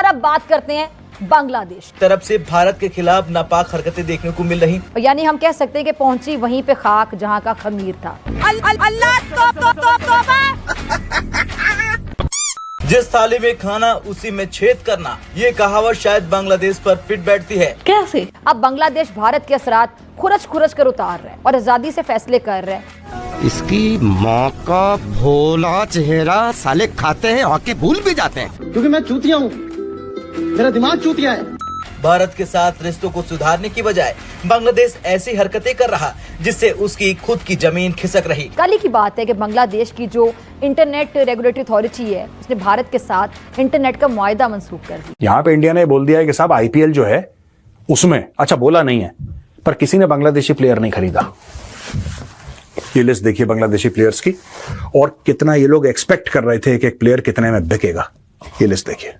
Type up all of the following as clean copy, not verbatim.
और अब बात करते हैं बांग्लादेश तरफ से भारत के खिलाफ नापाक हरकतें देखने को मिल रही। यानी हम कह सकते हैं कि पहुंची वहीं पे खाक जहां का खमीर था। जिस थाली में खाना उसी में छेद करना, ये कहावत शायद बांग्लादेश पर फिट बैठती है। कैसे? अब बांग्लादेश भारत के असरात खुरच खुरच कर उतार रहा है और आजादी से फैसले कर रहा है। इसकी माँ का भोला चेहरा, साले खाते हैं और के भूल भी जाते हैं। क्योंकि मैं चूतिया हूँ, मेरा दिमाग चूतिया है। भारत के साथ रिश्तों को सुधारने की बजाय बांग्लादेश ऐसी हरकतें कर रहा जिससे उसकी खुद की जमीन खिसक रही। कल ही की बात है कि बांग्लादेश की जो इंटरनेट रेगुलेटरी अथॉरिटी है उसने भारत के साथ इंटरनेट का मुआहदा मंसूख कर दिया। यहाँ पे इंडिया ने बोल दिया है कि साहब आईपीएल जो है उसमें, अच्छा बोला नहीं है पर किसी ने बांग्लादेशी प्लेयर नहीं खरीदा। ये लिस्ट देखिए बांग्लादेशी प्लेयर्स की और कितना ये लोग एक्सपेक्ट कर रहे थे कि एक प्लेयर कितने में बिकेगा। ये लिस्ट देखिए।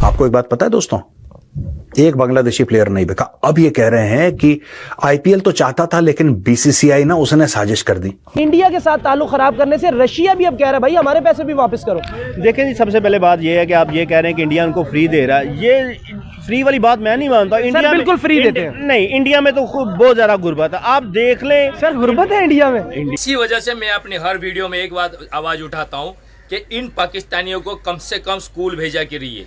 आपको एक बात पता है दोस्तों, एक बांग्लादेशी प्लेयर नहीं बिका। अब ये कह रहे हैं कि आईपीएल तो चाहता था लेकिन बीसीसीआई ना उसने साजिश कर दी। इंडिया के साथ ताल्लुक खराब करने से रशिया भी अब कह रहा है भाई हमारे पैसे भी वापस करो। देखें जी, सबसे पहले बात ये है कि आप ये कह रहे हैं कि इंडिया उनको फ्री दे रहा है। ये फ्री वाली बात मैं नहीं मानता। इंडिया बिल्कुल फ्री देते हैं। नहीं, इंडिया में तो खूब बहुत ज्यादा गुर्बत है। आप देख लें सर, गुर्बत है इंडिया में। इसी वजह से मैं अपने हर वीडियो में एक बात आवाज उठाता हूँ कि इन पाकिस्तानियों को कम से कम स्कूल भेजा करिए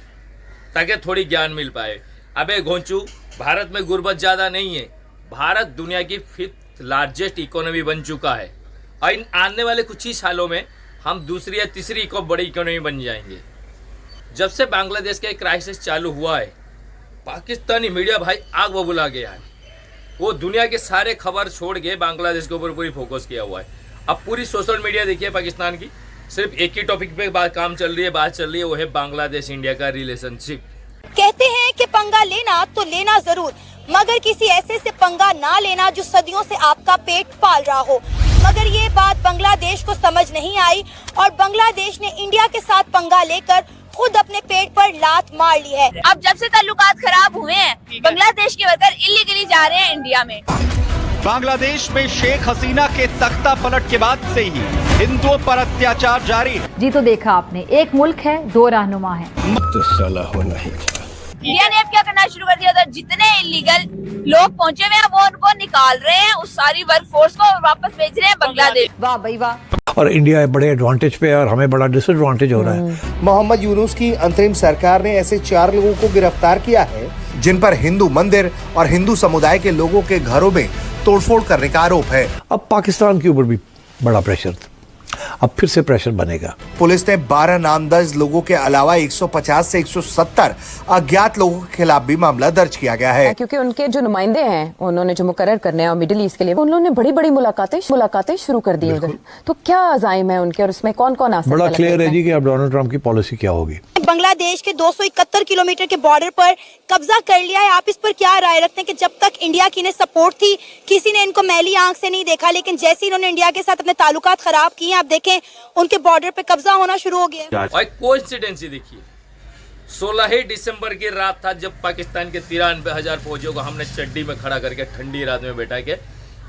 ताकि थोड़ी ज्ञान मिल पाए। अबे घोंचू, भारत में गुर्बत ज़्यादा नहीं है। भारत दुनिया की 5th लार्जेस्ट इकोनॉमी बन चुका है और इन आने वाले कुछ ही सालों में हम दूसरी या तीसरी बड़ी इकोनॉमी बन जाएंगे। जब से बांग्लादेश का क्राइसिस चालू हुआ है, पाकिस्तानी मीडिया भाई आग बबूला गया है। वो दुनिया के सारे खबर छोड़ के बांग्लादेश के ऊपर पूरी फोकस किया हुआ है। अब पूरी सोशल मीडिया देखिए पाकिस्तान की, सिर्फ एक ही टॉपिक पे बात चल रही है, वो है बांग्लादेश इंडिया का रिलेशनशिप। कहते हैं कि पंगा लेना तो लेना जरूर, मगर किसी ऐसे से पंगा ना लेना जो सदियों से आपका पेट पाल रहा हो। मगर ये बात बांग्लादेश को समझ नहीं आई और बांग्लादेश ने इंडिया के साथ पंगा लेकर खुद अपने पेट पर लात मार ली है। अब जब से ताल्लुकात खराब हुए हैं, बांग्लादेश के वर्कर इल्लीगली जा रहे हैं इंडिया में। बांग्लादेश में शेख हसीना के तख्ता पलट के बाद से ही हिंदुओं पर अत्याचार जारी। जी तो देखा आपने, एक मुल्क है दो रहनुमा है। तो साला होना ही इंडिया ने अब क्या करना शुरू कर दिया था, जितने इलीगल लोग पहुंचे हुए हैं वो उनको निकाल रहे हैं, उस सारी वर्क फोर्स को वापस भेज रहे हैं बांग्लादेश। वाह भाई वाह। और इंडिया बड़े एडवांटेज पे और हमें बड़ा डिसएडवांटेज हो रहा है। मोहम्मद यूनुस की अंतरिम सरकार ने ऐसे 4 लोगों को गिरफ्तार किया है जिन पर हिंदू मंदिर और हिंदू समुदाय के लोगों के घरों में तोड़फोड़ करने का आरोप है। अब पाकिस्तान के ऊपर भी बड़ा प्रेशर था, अब फिर से प्रेशर बनेगा। पुलिस ने 12 नामदर्ज लोगों के अलावा 150 से 170 अज्ञात लोगों के खिलाफ भी मामला दर्ज किया गया है। क्योंकि उनके जो नुमाइंदे हैं उन्होंने जो मुकर्रर करने हैं और मिडिल ईस्ट के लिए उन्होंने बड़ी बड़ी मुलाकातें शुरू कर दी उधर। तो क्या अज़ाइम है उनके और उसमें कौन कौन आ सकता है? बड़ा क्लियर है जी कि अब डोनाल्ड ट्रंप की पॉलिसी क्या होगी। बांग्लादेश के 271 किलोमीटर के बॉर्डर पर कब्जा कर लिया है। आप इस पर क्या राय रखते हैं कि जब तक इंडिया की ने सपोर्ट थी किसी ने इनको मैली आंख से नहीं देखा, लेकिन जैसे इन्होंने इंडिया के साथ अपने ताल्लुकात खराब किए, आप देखें उनके बॉर्डर पे कब्जा होना शुरू हो गया। और कोइंसिडेंस देखिए, 16 दिसंबर की रात था जब पाकिस्तान के 93,000 फौजियों को हमने चड्डी में खड़ा करके ठंडी रात में बैठा के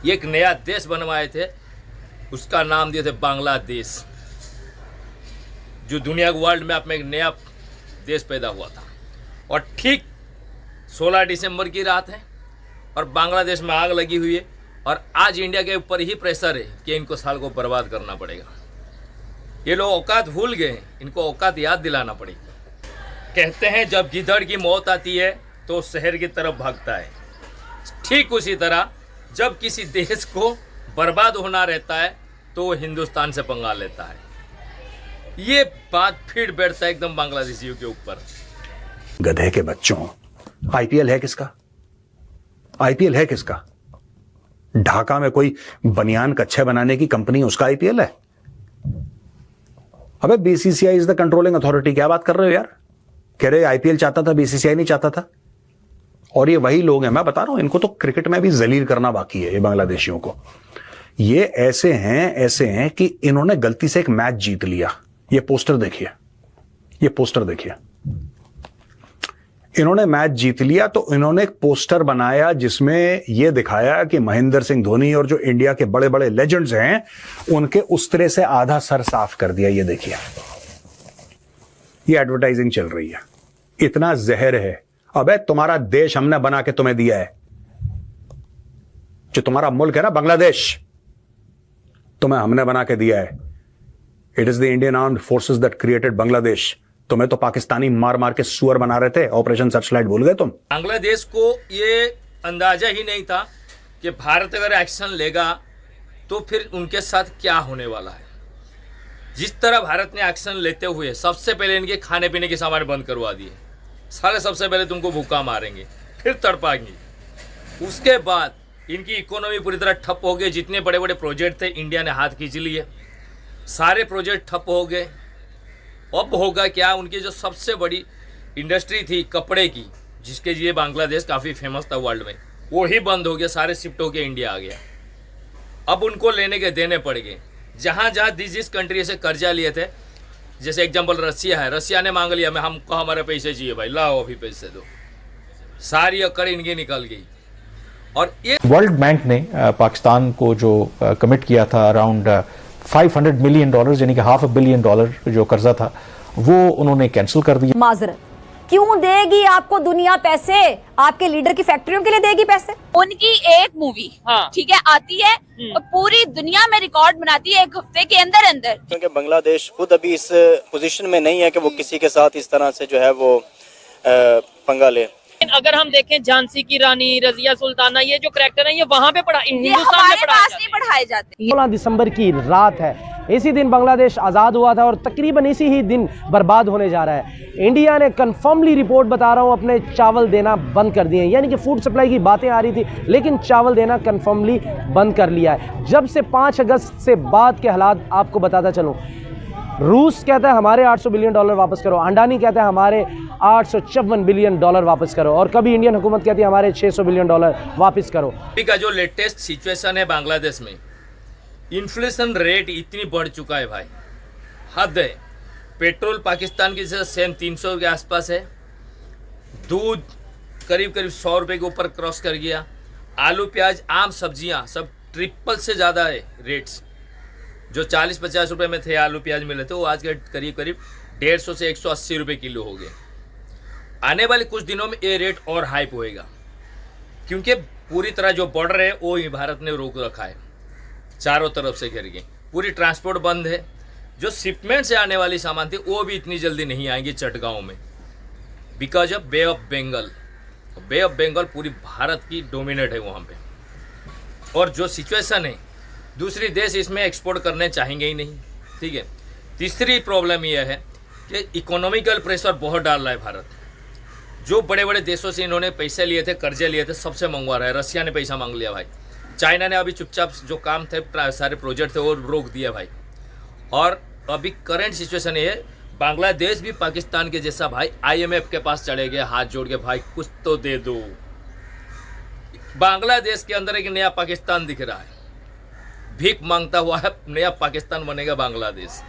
एक नया देश बनवाए थे। उसका नाम दिए थे बांग्लादेश, जो दुनिया वर्ल्ड मैप में एक नया देश पैदा हुआ था। और ठीक 16 दिसंबर की रात है और बांग्लादेश में आग लगी हुई है और आज इंडिया के ऊपर ही प्रेशर है कि इनको साल को बर्बाद करना पड़ेगा। ये लोग औकात भूल गए, इनको औकात याद दिलाना पड़ेगी। कहते हैं जब गिद्धड़ की मौत आती है तो शहर की तरफ भागता है, ठीक उसी तरह जब किसी देश को बर्बाद होना रहता है तो वो हिंदुस्तान से पंगा लेता है। ये बात फिर बैठता है एकदम बांग्लादेशियों के ऊपर। गधे के बच्चों, आईपीएल है किसका? आईपीएल है किसका? ढाका में कोई बनियान कच्छे बनाने की कंपनी, उसका आईपीएल है? अबे BCCI is the controlling authority. क्या बात कर रहे हो यार? कह रहे आईपीएल चाहता था, बीसीसीआई नहीं चाहता था। और ये वही लोग हैं, मैं बता रहा हूं, इनको तो क्रिकेट में भी जलील करना बाकी है ये बांग्लादेशियों को। ये ऐसे हैं कि इन्होंने गलती से एक मैच जीत लिया। ये पोस्टर देखिए, ये पोस्टर देखिए। इन्होंने मैच जीत लिया तो इन्होंने एक पोस्टर बनाया जिसमें यह दिखाया कि महेंद्र सिंह धोनी और जो इंडिया के बड़े बड़े लेजेंड्स हैं उनके उस्तरे से आधा सर साफ कर दिया। ये देखिए, ये एडवर्टाइजिंग चल रही है। इतना जहर है। अबे तुम्हारा देश हमने बना के तुम्हें दिया है, जो तुम्हारा मुल्क है ना बांग्लादेश, तुम्हें हमने बना के दिया है। It is the Indian armed forces that created Bangladesh. तुम्हें तो पाकिस्तानी मार मार के सुअर बना रहे थे। ऑपरेशन सर्चलाइट भूल गए तुम? बांग्लादेश को ये अंदाजा ही नहीं था कि भारत अगर एक्शन लेगा तो फिर उनके साथ क्या होने वाला है। जिस तरह भारत ने एक्शन लेते हुए सबसे पहले इनके खाने पीने के सामान बंद करवा दिए। साले सबसे पहले तुमको भूखा मारेंगे, फिर तड़पाएंगे। उसके बाद इनकी इकोनॉमी पूरी तरह ठप हो गई। जितने बड़े बड़े प्रोजेक्ट थे इंडिया ने हाथ खींच लिए, सारे प्रोजेक्ट ठप हो गए। अब होगा क्या, उनकी जो सबसे बड़ी इंडस्ट्री थी कपड़े की, जिसके लिए बांग्लादेश काफ़ी फेमस था वर्ल्ड में, वो ही बंद हो गया। सारे शिफ्ट होके इंडिया आ गया। अब उनको लेने के देने पड़ गए। जहाँ जहाँ जिस कंट्री से कर्जा लिए थे, जैसे एग्जाम्पल रसिया है, रसिया ने मांग लिया, मैं हमको हमारे पैसे चाहिए भाई, लाओ अभी पैसे दो। सारी अकड़ इनकी निकल गई। और ये वर्ल्ड बैंक ने पाकिस्तान को जो कमिट किया था अराउंड $500 मिलियन, यानी कि $500 मिलियन जो कर्जा था, वो उन्होंने कैंसिल कर दिया। माजरत क्यों देगी आपको दुनिया पैसे? आपके लीडर की फैक्ट्रियों के लिए देगी पैसे? उनकी एक मूवी ठीक है आती है और पूरी दुनिया में रिकॉर्ड बनाती है 1 हफ्ते के अंदर अंदर। क्योंकि बांग्लादेश खुद अभी इस पोजीशन में नहीं है कि वो किसी के साथ इस तरह से जो है वो पंगा ले। अगर हम देखें झांसी की रानी, रजिया सुल्ताना, ये जो करैक्टर है ये वहाँ पे हिंदुस्तान में नहीं पढ़ाए जाते। 16 दिसंबर की रात है। इसी दिन बांग्लादेश आज़ाद हुआ था और तकरीबन इसी ही दिन बर्बाद होने जा रहा है। इंडिया ने कन्फर्मली रिपोर्ट बता रहा हूँ अपने चावल देना बंद कर दिए हैं। यानी कि फूड सप्लाई की बातें आ रही थी, लेकिन चावल देना कन्फर्मली बंद कर लिया है। जब से 5 अगस्त से बाद के हालात आपको बताता चलूँ, रूस कहता है हमारे $800 बिलियन वापस करो, अंडानी कहता है हमारे $854 बिलियन वापस करो, और कभी इंडियन हुकूमत कहती है हमारे $600 बिलियन वापस करो। अभी का जो लेटेस्ट सिचुएशन है बांग्लादेश में, इन्फ्लेशन रेट इतनी बढ़ चुका है भाई, हद है। पेट्रोल पाकिस्तान की जैसे सेम 300 के आसपास है। दूध करीब 100 रुपये के ऊपर क्रॉस कर गया। आलू प्याज आम सब्जियां सब ट्रिपल से ज़्यादा है रेट्स। जो 40-50 रुपये में थे आलू प्याज मिले थे, वो आज के करीब 150 से 180 रुपये किलो हो गए। आने वाले कुछ दिनों में ये रेट और हाइप होएगा, क्योंकि पूरी तरह जो बॉर्डर है वो ही भारत ने रोक रखा है, चारों तरफ से घेर के। पूरी ट्रांसपोर्ट बंद है। जो शिपमेंट से आने वाली सामान थी वो भी इतनी जल्दी नहीं आएंगी चटगांव में, because of bay of Bengal. Bay of Bengal पूरी भारत की डोमिनेट है वहाँ पे। और जो सिचुएशन है, दूसरी देश इसमें एक्सपोर्ट करने चाहेंगे ही नहीं। ठीक है। तीसरी प्रॉब्लम यह है कि इकोनॉमिकल प्रेशर बहुत डाल रहा है भारत। जो बड़े बड़े देशों से इन्होंने पैसे लिए थे, कर्जे लिए थे, सबसे मंगवा रहा है। रसिया ने पैसा मांग लिया भाई। चाइना ने अभी चुपचाप जो काम थे, सारे प्रोजेक्ट थे, वो रोक दिया भाई। और अभी करंट सिचुएशन ये है, बांग्लादेश भी पाकिस्तान के जैसा भाई IMF के पास चले गए हाथ जोड़ के, भाई कुछ तो दे दो। बांग्लादेश के अंदर एक नया पाकिस्तान दिख रहा है। भीख मांगता हुआ है, नया पाकिस्तान बनेगा बांग्लादेश।